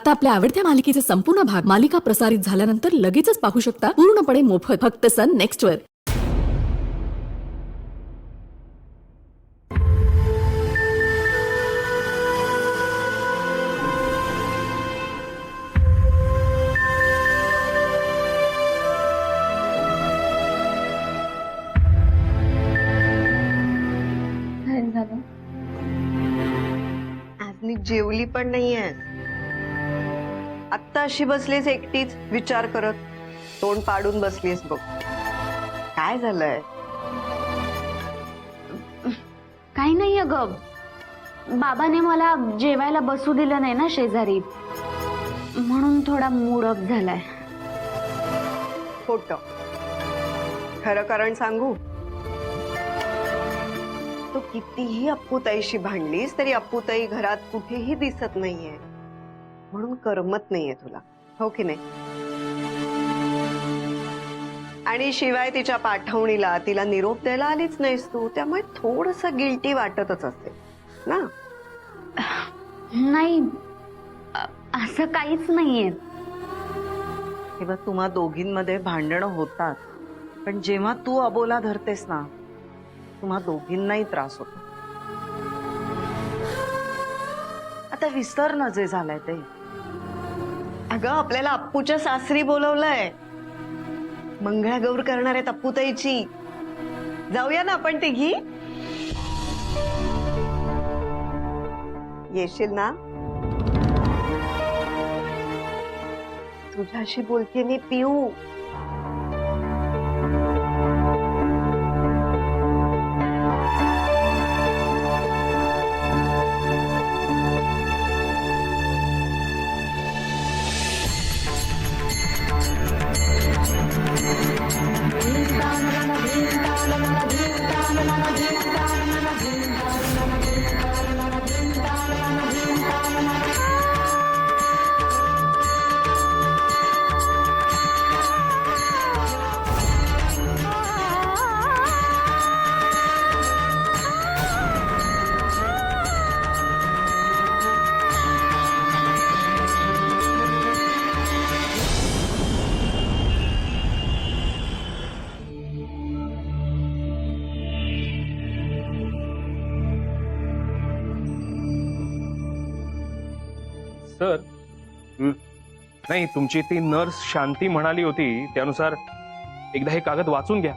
आता आपल्या आवडत्या मालिकेचे संपूर्ण भाग मालिका प्रसारित झाल्यानंतर लगेचच पाहू शकता पूर्णपणे मोफत फक्त सन नेक्स्ट वर। काय झालं? आज मी जेवली पण नाहीये। आत्ता अशी बसलीस एकटीच विचार करत, तोंड पाडून बसलीस बघ। काय झालंय? काही नाही अगं, बाबाने मला जेवायला बसू दिलं नाही ना शेजारी, म्हणून थोडा मूड ऑफ झालाय। खोटं खरं कारण सांगू, तू कितीही अप्पूताईशी भांडलीस तरी अप्पूताई घरात कुठेही दिसत नाहीये, म्हणून करमत नाहीये तुला, हो की नाही? आणि शिवाय तिच्या पाठवणीला तिला निरोप द्यायला आलीच नाहीस तू, त्यामुळे थोडंसं गिल्टी वाटतच असेल ना? नाही, असं काहीच नाहीये। हे बघ, तुम्हा दोघींमध्ये भांडणं होतात, पण जेव्हा तू अबोला धरतेस ना, तुम्हा दोघींनाही त्रास होतो। आता विसर ना जे झालंय ते। अगं, आपल्याला अप्पूच्या सासरी बोलवलंय, मंगळागौर करणार आहेत अप्पूताईची। जाऊया ना आपण तिघी? येशील ना? तुझ्याशी बोलते मी पिऊ। सर, नाही, तुमची ती नर्स शांती म्हणाली होती त्यानुसार एकदा हे कागद वाचून घ्या।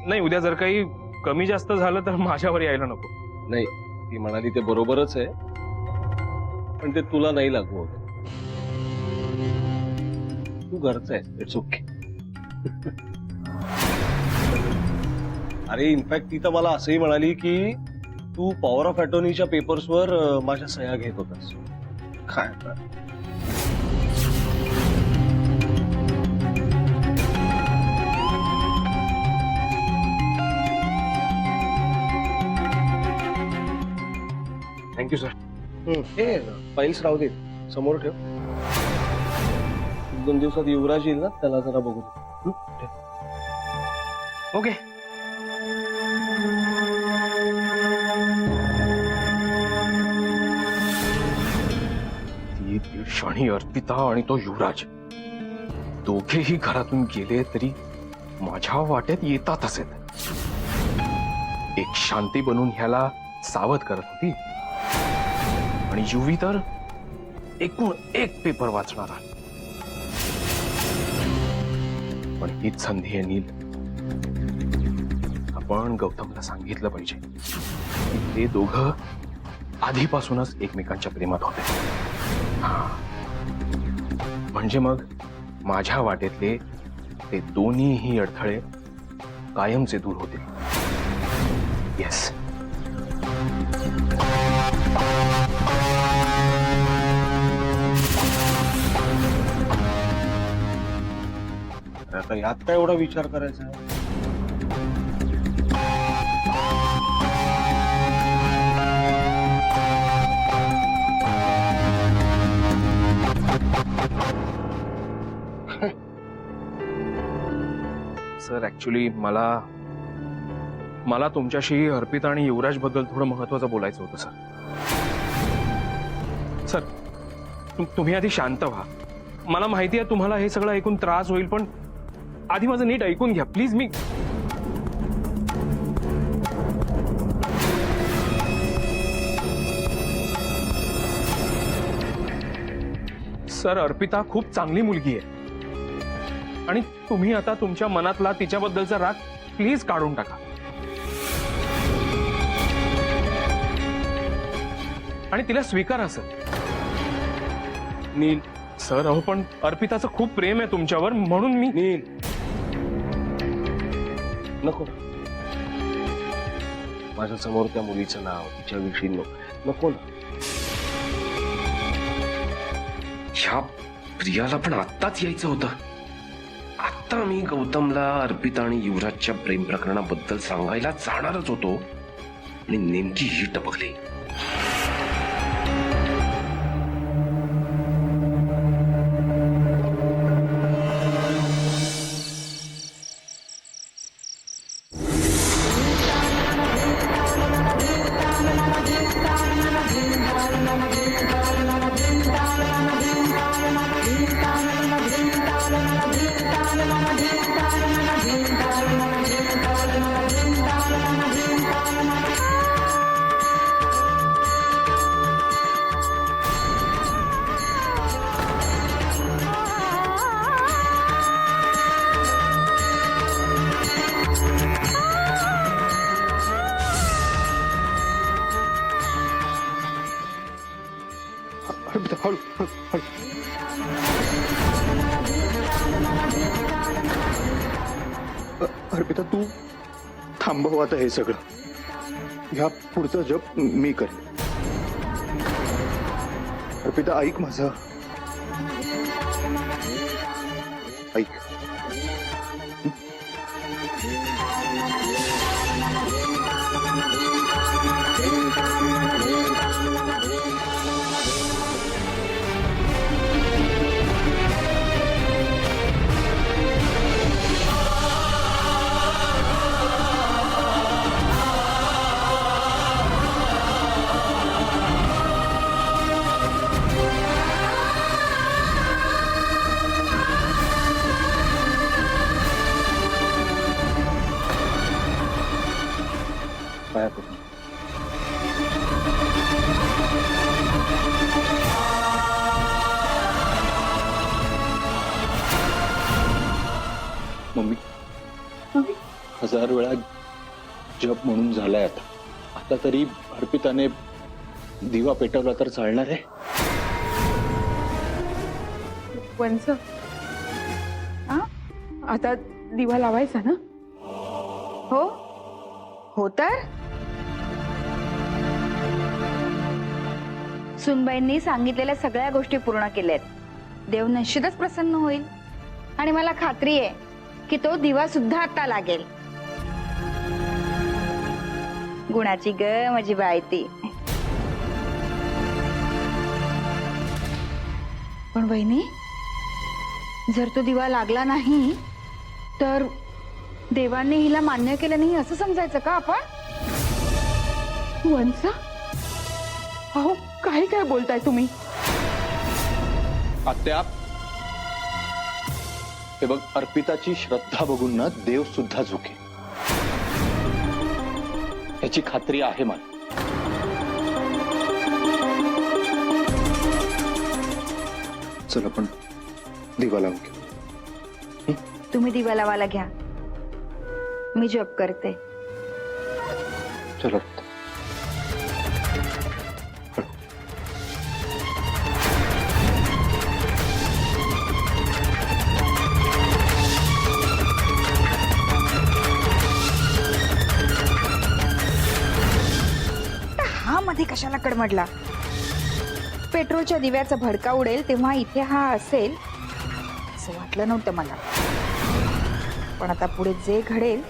नाही, उद्या जर काही कमी जास्त झालं तर माझ्यावर यायला नको। नाही, ती म्हणाली ते बरोबरच आहे, पण ते तुला नाही लागू होत। तू घरचा आहेस, इट्स ओके। अरे, इनफॅक्ट ती तर मला असंही म्हणाली की तू पॉवर ऑफ अटॉर्नीच्या पेपर्सवर माझ्या सह्या घेत होतास। काय आता? Thank you sir. हे फाईल्स राहू दे, समोर ठेव। 1-2 दिवसात युवराज येईल ना, त्याला जरा बघू दे। ठेव। ओके। ती क्षणी अर्पिता आणि तो युवराज दोघेही घरातून गेले तरी माझ्या वाटेत येतातच आहेत। एक शांती बनून ह्याला सावध करत होती आणि युवी तर एकूण एक पेपर वाचणारा। पण हीच संधी आहे नील, आपण गौतमला सांगितलं पाहिजे की ते दोघं आधीपासूनच एकमेकांच्या प्रेमात होते। म्हणजे मग माझ्या वाटेतले ते दोन्हीही अडथळे कायमचे दूर होतील। येस। आता यात काय एवढा विचार करायचा आहे? सर, ऍक्च्युली मला तुमच्याशी अर्पिता आणि युवराज बद्दल थोडं महत्त्वाचं बोलायचं होतं सर। तुम्ही आधी शांत व्हा. मला माहिती आहे तुम्हाला हे सगळं ऐकून त्रास होईल, पण आधी माझं नीट ऐकून घ्या प्लीज. मी सर, अर्पिता खूप चांगली मुलगी आहे आणि तुम्ही आता तुमच्या मनातला तिच्याबद्दलचा राग प्लीज काढून टाका आणि तिला स्वीकारा सर. नील, सर अहो, पण अर्पिताचं खूप प्रेम आहे तुमच्यावर, म्हणून मी नील, नको. माझ्या समोर त्या मुलीचं नाव, तिच्याविषयी नको ना. ह्या प्रियाला पण आत्ताच यायचं होतं. आत्ता मी गौतमला अर्पिता आणि युवराजच्या प्रेम प्रकरणाबद्दल सांगायला जाणारच होतो आणि नेमकी ही टपकली. अर्पिता, हळू हळू हळू. अर्पिता, तू थांबव आता हे सगळं. ह्या पुढचं जप मी करेन. अर्पिता, ऐक माझं. ऐक. पाया पडून. मम्मी, 1000 वेळा जप म्हणून झालाय आता. आता तरी अर्पिताने दिवा पेटवला तर चालणार आहे. वंस, आता दिवा लावायचा ना? हो तर सुनबाईंनी सांगितलेल्या सगळ्या गोष्टी पूर्ण केल्यात. देव निश्चितच प्रसन्न होईल आणि मला खात्री आहे की तो दिवा सुद्धा आता लागेल. गुणाची ग माझी बायती. पण बहिणी, जर तो दिवा लागला नाही तर देवाने हिला मान्य केलं नाही असं समजायचं का आपण? वंस, अहो काय काय बोलताय तुम्ही? आत्या, हे बघ, अर्पिताची श्रद्धा बघून ना देव सुद्धा झुके, याची खात्री आहे मला. चल आपण दिवा लावून घेऊ. तुम्ही दिवा लावायला घ्या, मी जप करते. चला. हा मध्ये कशाला कडमडला? पेट्रोलच्या दिव्याचा भडका उडेल तेव्हा इथे हा असेल असं वाटलं नव्हतं मला. पण आता पुढे जे घडेल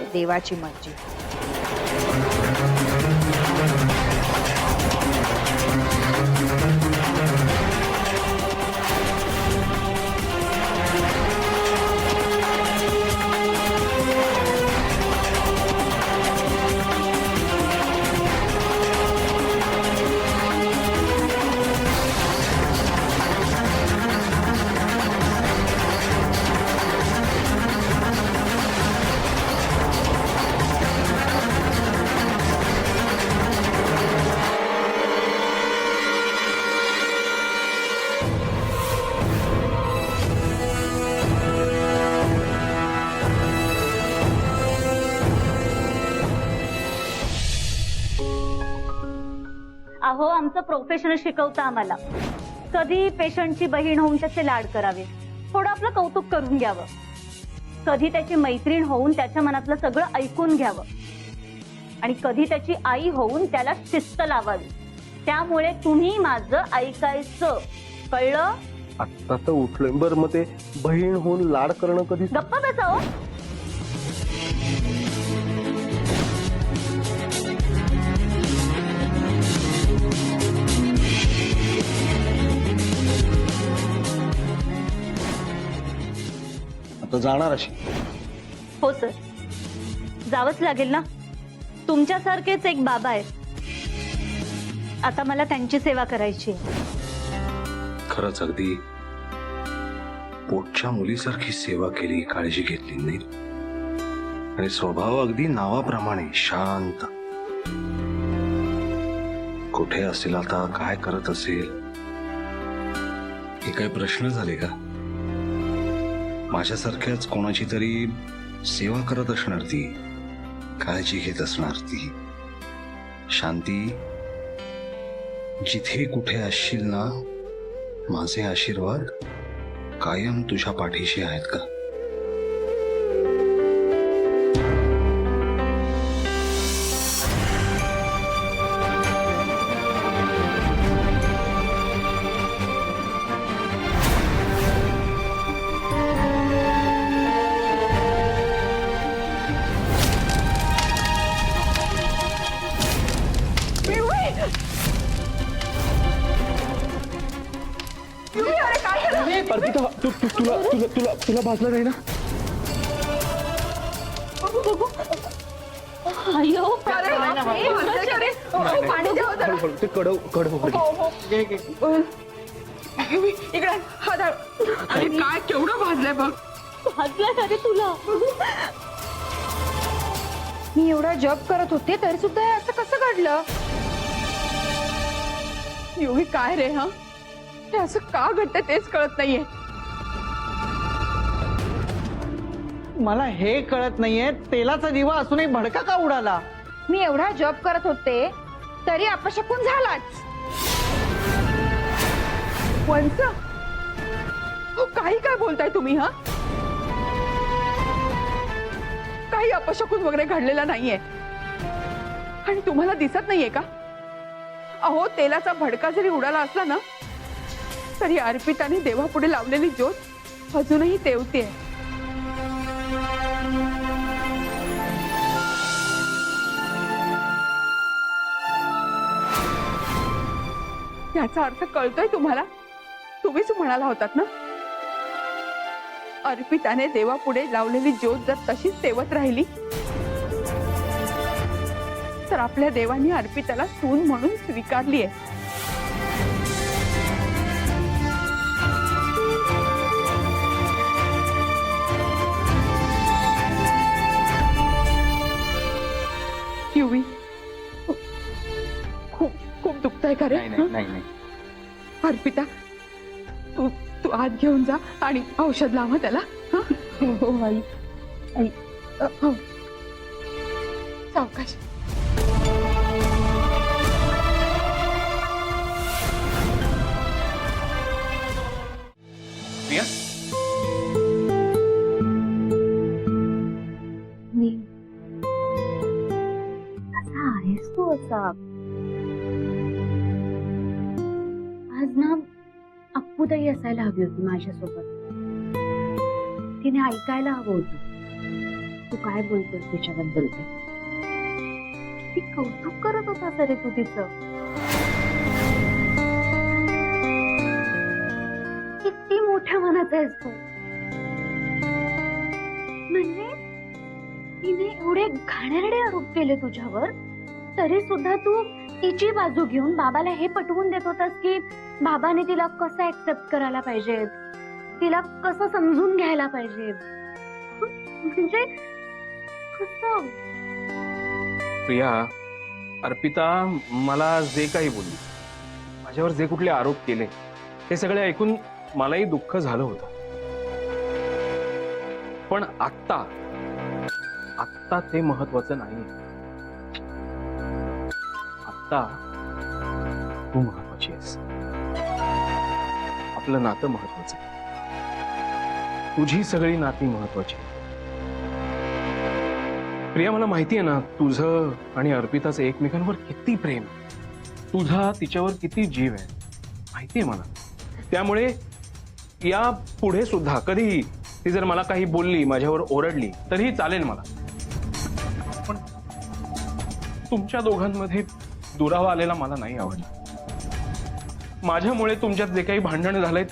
ते देवाची मर्जी. आमचं प्रोफेशनल शिकवतं आम्हाला. कधी पेशंटची बहीण होऊन त्याचे लाड करावे, थोडं आपलं कौतुक करून घ्यावं, कधी त्याची मैत्रीण होऊन त्याच्या मनातलं सगळं ऐकून घ्यावं, आणि कधी त्याची आई होऊन त्याला शिस्त लावावी. त्यामुळे तुम्ही माझं ऐकायचं, कळलं? आता तर उठलोय. बरं मग ते बहीण होऊन लाड करणं कधी? गप्पा बसा हो. आता जाणार अशी? हो सर, जावंच लागेल ना. तुमच्यासारखेच एक बाबा आहेत, आता मला त्यांची सेवा करायची आहे. खरंच अगदी पोटच्या मुलीसारखी सेवा केली, काळजी घेतली नाही. आणि स्वभाव अगदी नावाप्रमाणे शांत. कुठे असेल आता, काय करत असेल, हे काय प्रश्न झाले का? माझ्यासारख्याच कोणाची तरी सेवा करत असणार ती, काळजी घेत असणार ती. शांती, जिथे कुठे असशील ना, माझे आशीर्वाद कायम तुझ्या पाठीशी आहेत का? तुला भाजलं नाही ना? अयो, ते कडव इकडे हा धाड. अरे काय केवढं भाजलंय बघ. भाजलं अरे तुला. मी एवढा जॉब करत होते तरी सुद्धा हे असं कसं घडलं? युवी काय रे, हा हे असं का घडतंय तेच कळत नाहीये. मला हे कळत नाहीये, तेलाचा दिवा असूनही भडका का उडाला? मी एवढा जॉब करत होते तरी अपशकुन झालाच. वंस, हो काही काय बोलताय तुम्ही? हा काही अपशकुन वगैरे घडलेला नाहीये. आणि तुम्हाला दिसत नाहीये का? अहो, तेलाचा भडका जरी उडाला असला ना, तरी अर्पिताने देवापुढे लावलेली ज्योत अजूनही तेवतीये. याचा अर्थ कळतोय तुम्हाला? तुम्हीच म्हणाला होतात ना, अर्पिताने देवापुढे लावलेली ज्योत जर तशीच तेवत राहिली तर आपल्या देवानी अर्पिताला सून म्हणून स्वीकारली आहे. युवी, खूप खूप दुखतंय का रे? नाही. अर्पिता, तू आत घेऊन जा आणि औषध लावा त्याला. हो आई, आई, हो, सावकाश. प्रिया, कसा आहेस तू असा? आज ना अप्पूताई असायला हवी होती माझ्यासोबत. तिने ऐकायला हवं होतं तू काय बोलतोस तिच्याबद्दल. ती कौतुक करत होता सरे तू तिचं. किती मोठ्या मनाचा आहेस तू. म्हणजे तिने एवढे घाणेरडे आरोप केले तुझ्यावर, तरी सुद्धा तू तिची बाजू घेऊन बाबाला हे पटवून देत होतास की बाबाने तिला कसं ऍक्सेप्ट करायला पाहिजे, तिला कसं समजून घ्यायला पाहिजे. म्हणजे कसं? प्रिया, अर्पिता मला जे काही बोलली, माझ्यावर जे कुठले आरोप केले, ते सगळे ऐकून मलाही दुःख झालं होतं. पण आत्ता ते महत्वाचं नाही. आत्ता तू महत्वाची आहेस. आपलं नातं महत्वाचं आहे. तुझी सगळी नाती महत्वाची आहेत. प्रिया, मला माहिती आहे ना तुझं आणि अर्पिताचं एकमेकांवर किती प्रेम आहे. तुझा तिच्यावर किती जीव आहे माहिती आहे मला. त्यामुळे या पुढे सुद्धा कधी ती जर मला काही बोलली, माझ्यावर ओरडली तरीही चालेल मला. पण तुमच्या दोघांमध्ये दुरावा आलेला मला नाही आवडला. माझ्यामुळे तुमच्यात जे काही भांडण झालंय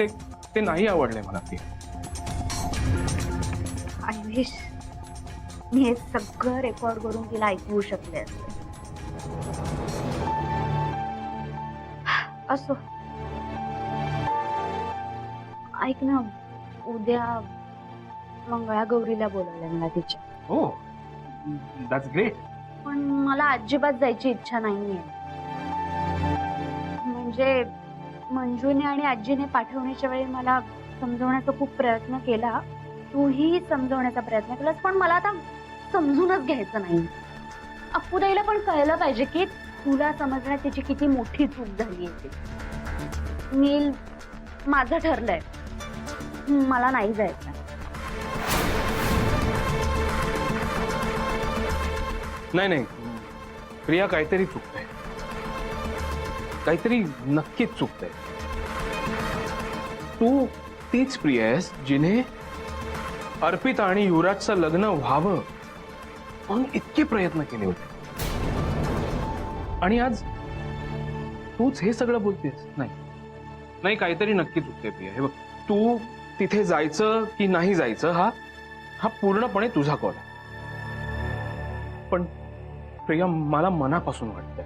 ते नाही आवडलंय मला. ते आय विश मी हे सगळं रेकॉर्ड करून तिला ऐकवू शकले असते. असो, ऐक ना, उद्या मंगळागौरीला बोलवलं मला तिच्या. हो, दॅट्स ग्रेट. पण मला अजिबात जायची इच्छा नाहीये. म्हणजे मंजूने आणि आजीने पाठवण्याच्या वेळी मला समजवण्याचा खूप प्रयत्न केला. तूही समजवण्याचा प्रयत्न केलास, पण मला आता समजूनच घ्यायचं नाही. अप्पूताईला पण कळलं पाहिजे की तुला समजण्यात तिची किती मोठी चूक झाली आहे. नील, माझं ठरलंय, मला नाही जायचं. नाही प्रिया, काहीतरी चुकतंय. काहीतरी नक्कीच चुकतंय. तू तीच प्रिया आहेस जिने अर्पिता आणि युवराजचं लग्न व्हावं म्हणून इतके प्रयत्न केले होते. आणि आज तूच हे सगळं बोलतेस. नाही, काहीतरी नक्की चुकते प्रिया. हे बघ, तू तिथे जायचं की नाही जायचं हा पूर्णपणे तुझा कॉल आहे. पण प्रिया, मला मनापासून वाटतंय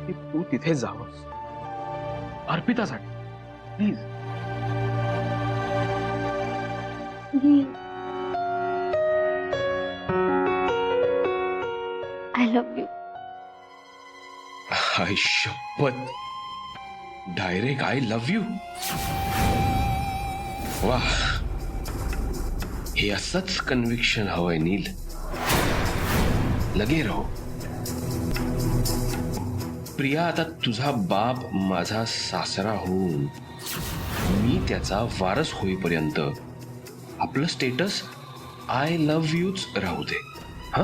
की तू तिथे जावंस अर्पितासाठी. प्लीज. I love you. आई शपथ, डायरेक्ट आय लव्ह यू. वा, हे असंच कन्व्हिक्शन हवंय नील. लगे रहो. प्रिया, आता तुझा बाप माझा सासरा होऊन मी त्याचा वारस होईपर्यंत आपलं स्टेटस आय लव्ह यूच राहू दे. हा,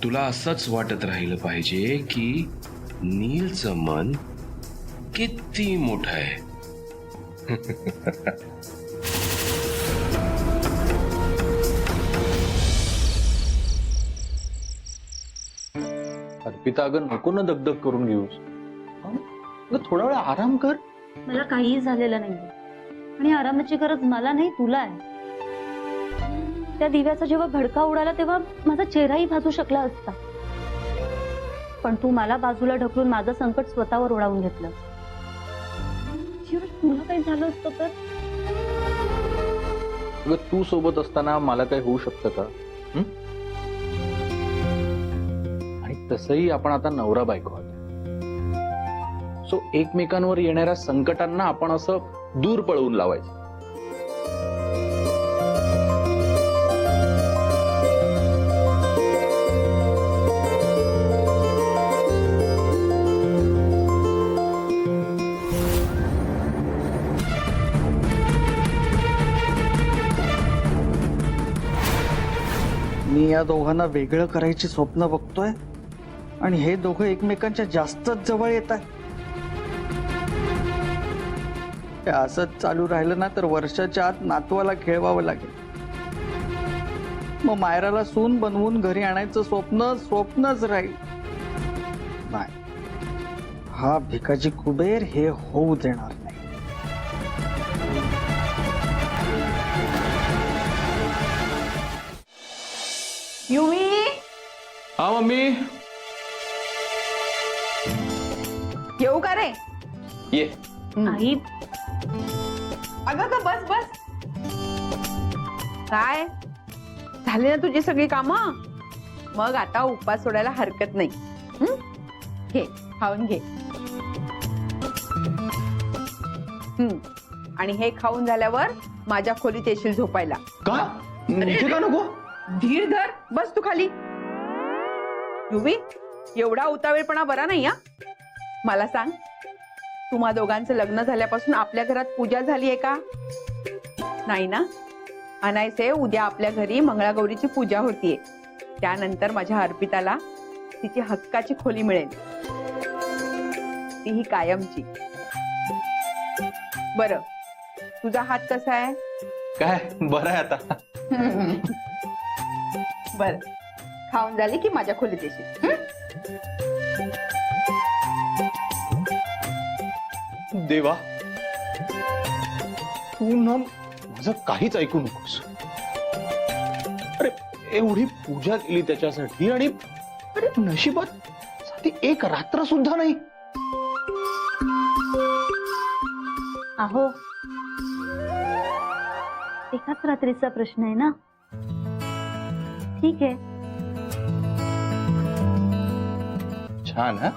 तुला असंच वाटत राहिलं पाहिजे की नीलचं मन किती मोठं आहे. अर्पिता, अगं नको ना दगदग करून घेऊस. थोडा वेळ आराम कर. मला काहीही झालेलं नाहीये आणि आरामाची गरज मला नाही, तुला आहे. त्या दिव्याचा जेव्हा भडका उडाला तेव्हा माझा चेहराही भाजू शकला असता, पण तू मला बाजूला ढकलून माझं संकट स्वतःवर ओढावून घेतलं. तुला काही झालं असतं तर? अगं, तू सोबत असताना मला काही होऊ शकतं का? आणि तसंही आपण आता नवरा बायको आहोत. सो एकमेकांवर येणाऱ्या संकटांना आपण असं दूर पळवून लावायचं. मी या दोघांना वेगळं करायची स्वप्न बघतोय आणि हे दोघं एकमेकांच्या जास्तच जवळ येत आहेत. हे असंच चालू राहिलं ना तर वर्षाच्या आत नातवाला खेळवावं लागेल. मग मायराला सून बनवून घरी आणायचं स्वप्नच राहील. नाही, हा भिकाजी कुबेर हे होऊ देणार नाही. युवी, हा मम्मी, येऊ का रे? ये. आई, अगं ग, बस. काय झाली ना तुझी सगळी कामं? मग आता उपवास सोडायला हरकत नाही. घे, खाऊन घे. आणि हे खाऊन झाल्यावर माझ्या खोलीत येशील झोपायला. का? इथे का नको? धीर धर, बस तू खाली. युवी, एवढा उतावेळपणा बरा नाही हा. मला सांग, तुम्हा दोघांचं लग्न झाल्यापासून आपल्या घरात पूजा झाली आहे का? नाही ना. अनायसे उद्या आपल्या घरी मंगळागौरीची पूजा होतीये. त्यानंतर माझ्या अर्पिताला तिची हक्काची खोली मिळेल, तीही कायमची. बरं, तुझा हात कसा आहे? काय बरं आहे आता. बर, खाऊन झाली की माझ्या खोलीत येशील. देवा, तू ना माझं काहीच ऐकू नकोस. अरे एवढी पूजा केली त्याच्यासाठी आणि अरे नशिबात साधी एक रात्र सुद्धा नाही. अहो, एकाच रात्रीचा प्रश्न आहे ना. ठीक आहे. छान हा.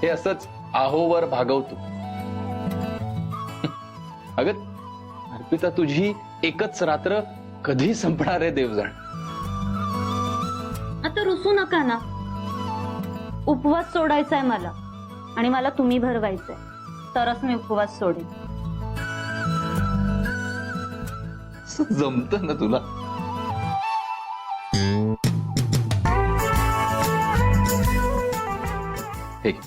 हे असंच आहोवर भागवतो. अगं अर्पिता, तुझी एकच रात्र कधी संपणार आहे देवजाण. आता रुसू नका ना. उपवास सोडायचा आहे मला, आणि मला तुम्ही भरवायचंय, तरच मी उपवास सोडेन. जमत ना तुला. ठीक.